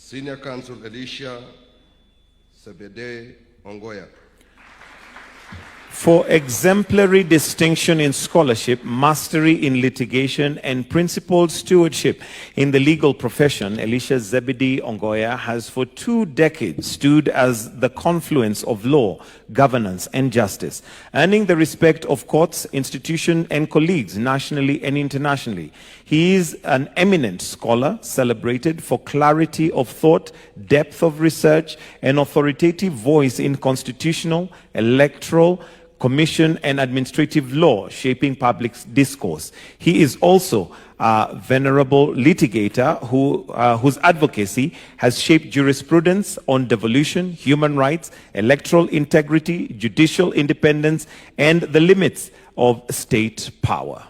Senior Counsel Elisha Ongoya. For exemplary distinction in scholarship, mastery in litigation, and principled stewardship in the legal profession, Elisha Ongoya has for 2 decades stood as the confluence of law, governance, and justice, earning the respect of courts, institutions, and colleagues nationally and internationally. He is an eminent scholar, celebrated for clarity of thought, depth of research, and authoritative voice in constitutional, electoral, commission, and administrative law, shaping public discourse. He is also a venerable litigator whose advocacy has shaped jurisprudence on devolution, human rights, electoral integrity, judicial independence, and the limits of state power.